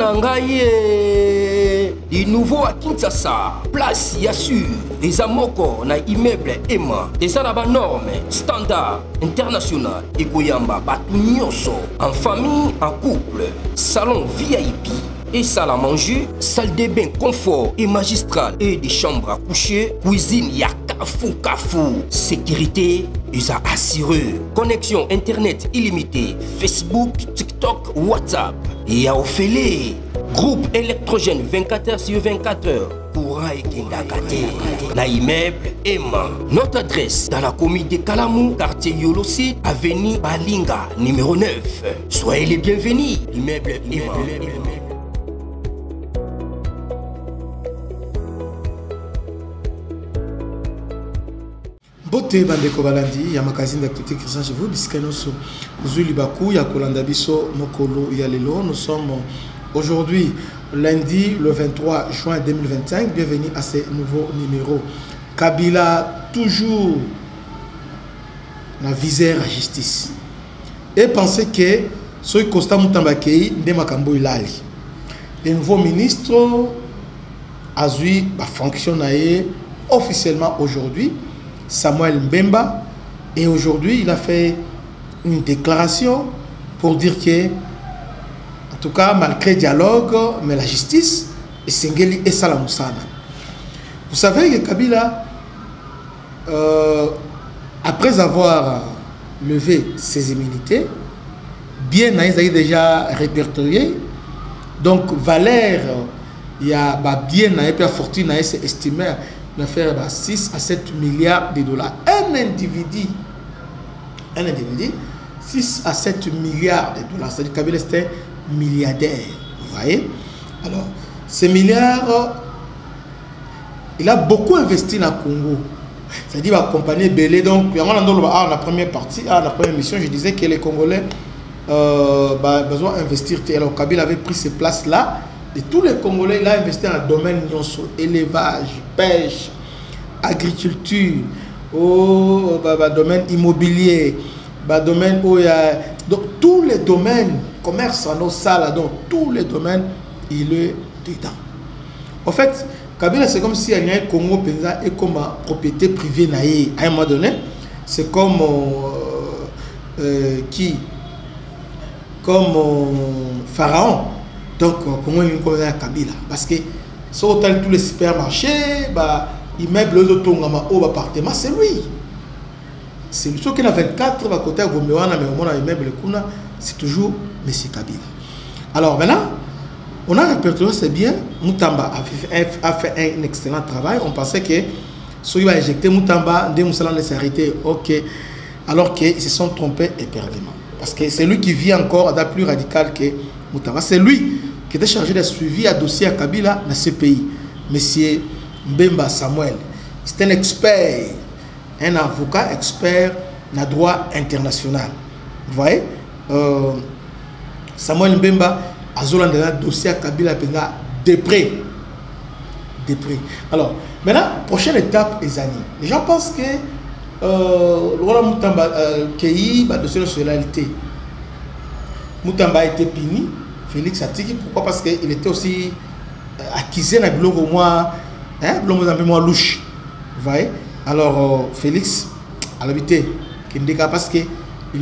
Nangaye, du nouveau à Kinshasa, place Yassur, des amoko na immeuble Emma, des arabes normes, standard, international, et Goyamba, Batunyoso, en famille, en couple, salon VIP. Et salle à manger, salle de bain confort et magistrale et des chambres à coucher, cuisine Kafou. Sécurité, ils ont assuré. Connexion internet illimitée, Facebook, TikTok, WhatsApp. Et à Ophélie, groupe électrogène 24h/24h. Courant et Kindakate. Na immeuble Emma. Notre adresse dans la commune de Kalamou, quartier Yolosi, avenue Balinga, numéro 9. Soyez les bienvenus. Immeuble Emma. Bote bandeko balandi ya magazine d'actualité Christian Chevaux biskanoso Zuli Bakou ya kolanda biso mokolo ya lelo. Nous sommes aujourd'hui lundi le 23 juin 2025. Bienvenue à ce nouveau numéro. Kabila toujours la visère à justice et penser que ce Costa Mutambakei de Makambo Ilali le nouveau ministre a eu fonctionné officiellement aujourd'hui, Samuel Mbemba, et aujourd'hui il a fait une déclaration pour dire que, en tout cas, malgré le dialogue, mais la justice est Sengeli et Salamoussana. Vous savez que Kabila, après avoir levé ses immunités, bien déjà répertorié, donc Valère, il y a bien la fortune c'est estimé de faire 6 à 7 milliards de dollars. Un individu, 6 à 7 milliards de dollars. C'est-à-dire que Kabila était milliardaire. Vous voyez? Alors, ces milliards, il a beaucoup investi dans le Congo. C'est-à-dire qu'il va accompagner Belé. Donc, dans la première partie, la première mission, je disais que les Congolais besoin d'investir. Alors, Kabila avait pris ces places-là. Et tous les Congolais, il a investi dans le domaine élevage, pêche, agriculture, domaine immobilier, domaine où il y a. Donc, tous les domaines, commerce en salles, donc tous les domaines, il est dedans. En fait, Kabila, c'est comme si il y a un Congo et comme propriété privée à un moment donné. C'est comme Pharaon. Donc, comment il y a Kabila? Parce que si on tous les supermarchés, immeubles, appartements, c'est lui. C'est lui. Sauf qu'il y a 24, à côté de Gombewana, mais au moins, immeuble, c'est toujours M. Kabila. Alors maintenant, on a répertorié, c'est bien. Moutamba a fait un excellent travail. On pensait que si il va injecter Moutamba, dès Moussala s'est arrêté, ok. Alors qu'ils se sont trompés éperdument. Parce que c'est lui qui vit encore à date plus radicale que Moutamba. C'est lui qui était chargé de suivi à dossier à Kabila dans ce pays. Monsieur Mbemba Samuel. C'est un expert, un avocat expert dans le droit international. Vous voyez? Samuel Mbemba a dans le dossier à Kabila de près. Alors, maintenant, prochaine étape, les années. Les gens pensent que le Moutamba le dossier de nationalité. Moutamba a été puni. Félix Atiki, pourquoi? Parce qu'il était aussi accusé dans le blog au moins, un peu moins louche. Vous voyez? Alors, Félix, à l'habité, parce qu'il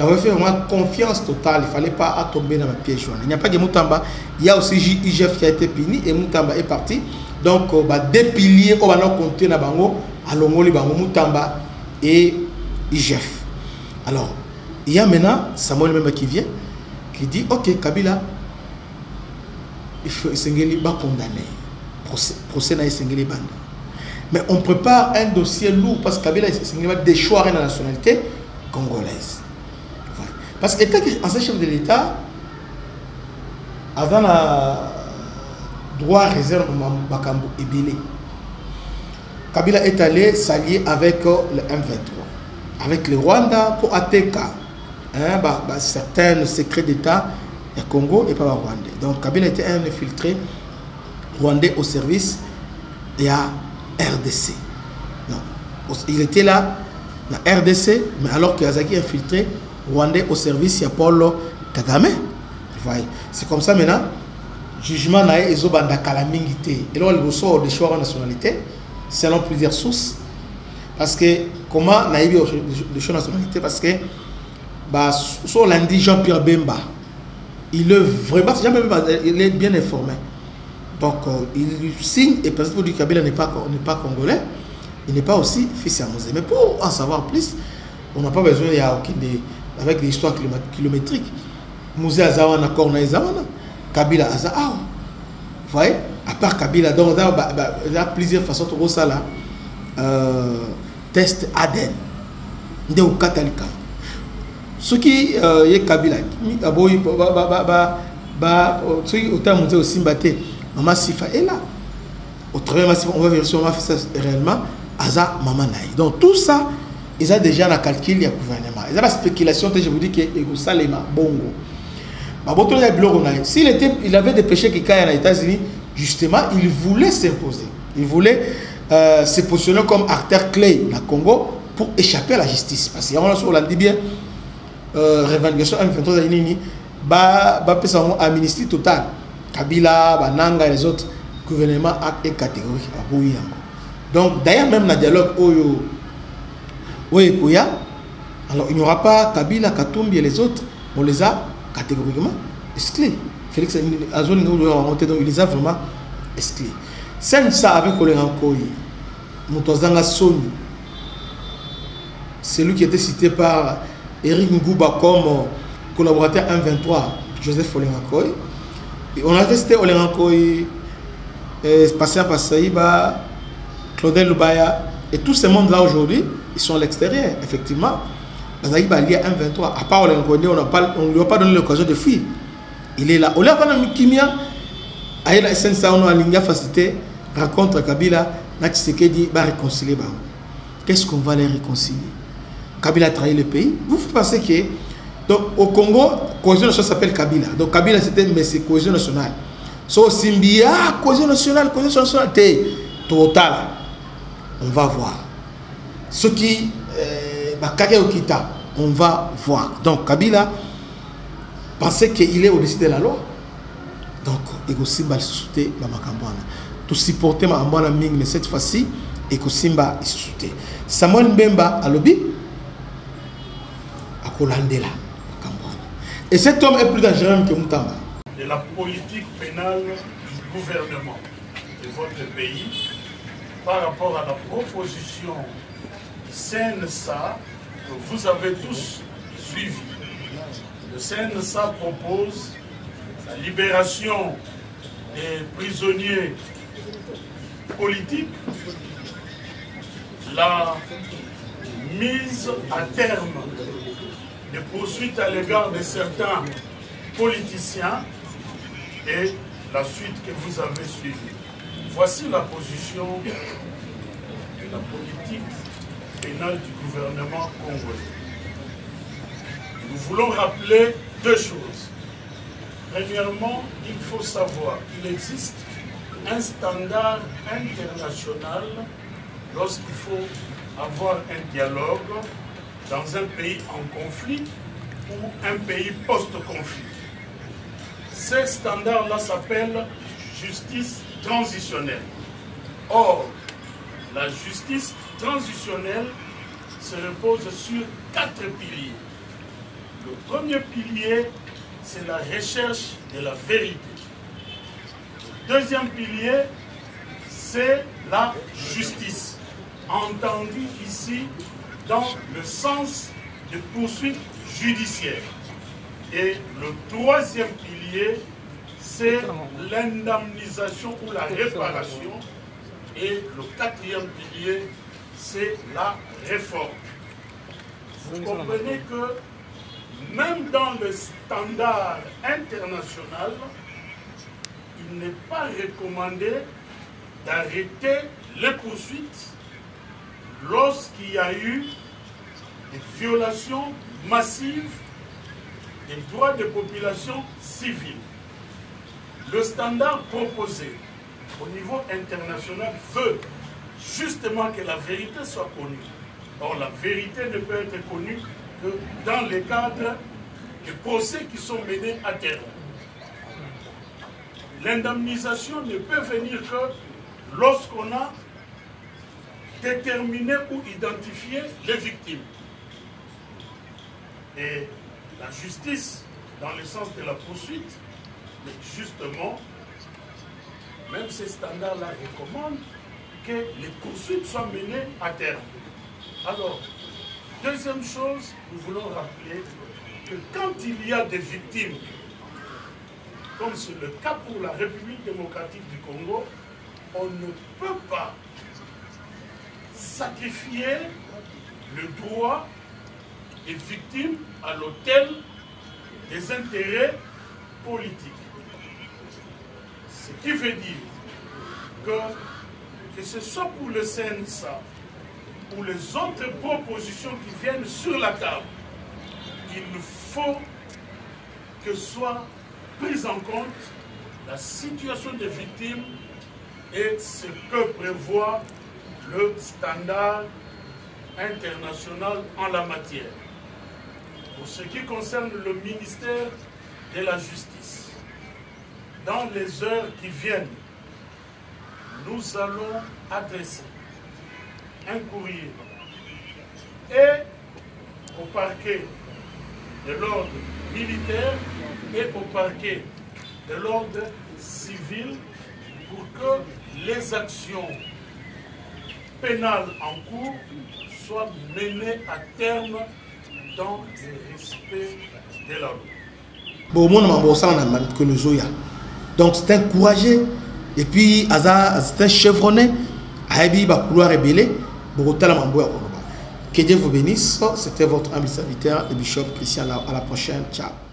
avait fait vraiment confiance totale. Il ne fallait pas tomber dans le piège. Il n'y a pas que Moutamba, il y a aussi IGF qui a été puni et Moutamba est parti. Donc, deux piliers, on va compter dans Bango, à Longoli, Bango, Moutamba et IGF. Alors, il y a maintenant Samuel Mbemba qui vient, qui dit, ok, Kabila, il faut Sengeli va condamner. Procès n'a Sengeli Banda. Mais on prépare un dossier lourd parce que Kabila Sengeli va déchoir la nationalité congolaise. Parce que ancien chef de l'État, avant la droit réserve Bakambo et Bélé, Kabila est allé s'allier avec le M23, avec le Rwanda pour ATK, certains secrets d'État. Le Congo et pas le Rwandais. Donc Kabila était un infiltré rwandais au service de la RDC. Non. Il était là, la RDC, mais alors que Yazaki infiltré rwandais au service de Paul Kagame. C'est comme ça maintenant, jugement nae ezobanda kala mingi te. Et là le sort des choix en nationalité selon plusieurs sources parce que comment naïbi de choix nationalité parce que bah sur lundi Jean-Pierre Bemba il est vraiment il est bien informé. Donc il signe et parce que Kabila n'est pas congolais, il n'est pas aussi fils à Mosé. Mais pour en savoir plus, on n'a pas besoin avec des histoires kilométriques. Mosé Azawana, Korna Azawana, Kabila Azawana. Vous voyez, à part Kabila, donc il y a plusieurs façons de faire ça. Test ADN. De ou Katalika. Ce qui est Kabila, ceux qui ont monté au Simbaté, Maman Sifa est là. Au travers de Sifa, on va vérifier si on a fait ça réellement. Aza Maman Naï. Donc tout ça, ils ont déjà la calcul du gouvernement. Ils ont la spéculation, je vous dis que c'est Salema Bongo. S'il avait des péchés qui caillent aux États-Unis, justement, il voulait s'imposer. Il voulait se positionner comme acteur clé dans le Congo pour échapper à la justice. Parce qu'on l'a dit bien, revendication M23 a amnistie totale. Kabila, Bananga et les autres gouvernements et catégoriques. Donc, d'ailleurs, même dans le dialogue, alors il n'y aura pas Kabila, Katumbi et les autres, on les a catégoriquement exclus. Félix Azoni, il les a vraiment exclus. C'est ça avec Olerankoy, Moutozanga Soni, celui qui était cité par Eric Ngouba comme collaborateur M23, Joseph Olerankoy. On a testé Olerankoy, Patient Passaïba, Claudel Lubaya, et tous ces mondes-là aujourd'hui, ils sont à l'extérieur, effectivement. Bazaïba lié à M23, à part Olerankoy, on ne lui a pas donné l'occasion de fuir. Il est là. Au lieu de Kimia, Aïla SNSA, on a l'Inga facilité, rencontre Kabila, Natshisekedi va réconcilier. Qu'est-ce qu'on va les réconcilier? Kabila a trahi le pays. Vous pensez que. Donc au Congo, cohésion nationale s'appelle Kabila. Donc Kabila c'était, mais c'est cohésion nationale. So Simbia, cohésion nationale, total. On va voir. Ce qui. Okita, on va voir. Donc Kabila pensait qu'il est au-dessus de la loi. Donc, Simba soutient la Makambana. Tout supporter Makambana Ming, mais cette fois-ci, Simba est soutient. Samuel Mbemba à lobby, à Kolandela, Makambana. Et cet homme est plus dangereux que Moutamba. De la politique pénale du gouvernement de votre pays par rapport à la proposition du CNSA que vous avez tous suivi. Le CNSA propose la libération des prisonniers politiques, la mise à terme des poursuites à l'égard de certains politiciens et la suite que vous avez suivie. Voici la position de la politique pénale du gouvernement congolais. Nous voulons rappeler deux choses. Premièrement, il faut savoir qu'il existe un standard international lorsqu'il faut avoir un dialogue dans un pays en conflit ou un pays post-conflit. Ce standard-là s'appelle justice transitionnelle. Or, la justice transitionnelle se repose sur 4 piliers. Le premier pilier, c'est la recherche de la vérité. Le deuxième pilier, c'est la justice, entendue ici dans le sens de poursuite judiciaire. Et le troisième pilier, c'est l'indemnisation ou la réparation. Et le quatrième pilier, c'est la réforme. Vous comprenez que même dans le standard international, il n'est pas recommandé d'arrêter les poursuites lorsqu'il y a eu des violations massives des droits des populations civiles. Le standard proposé au niveau international veut justement que la vérité soit connue. Or, la vérité ne peut être connue que dans les cadres de procès qui sont menés à terme. l'indemnisation ne peut venir que lorsqu'on a déterminé ou identifié les victimes. Et la justice, dans le sens de la poursuite, justement, même ces standards-là recommandent que les poursuites soient menées à terme. Alors, deuxième chose, nous voulons rappeler que quand il y a des victimes, comme c'est le cas pour la République démocratique du Congo, on ne peut pas sacrifier le droit des victimes à l'autel des intérêts politiques. Ce qui veut dire que ce soit pour le CNSA ou les autres propositions qui viennent sur la table, il faut que soit prise en compte la situation des victimes et ce que prévoit le standard international en la matière. Pour ce qui concerne le ministère de la Justice, dans les heures qui viennent, nous allons adresser un courrier et au parquet de l'ordre militaire et au parquet de l'ordre civil pour que les actions pénales en cours soient menées à terme dans le respect de la loi. Donc c'est un courageux et puis c'est un chevronné à couloir rébellé. Que Dieu vous bénisse. C'était votre ami serviteur, le bishop Christian. À la prochaine. Ciao.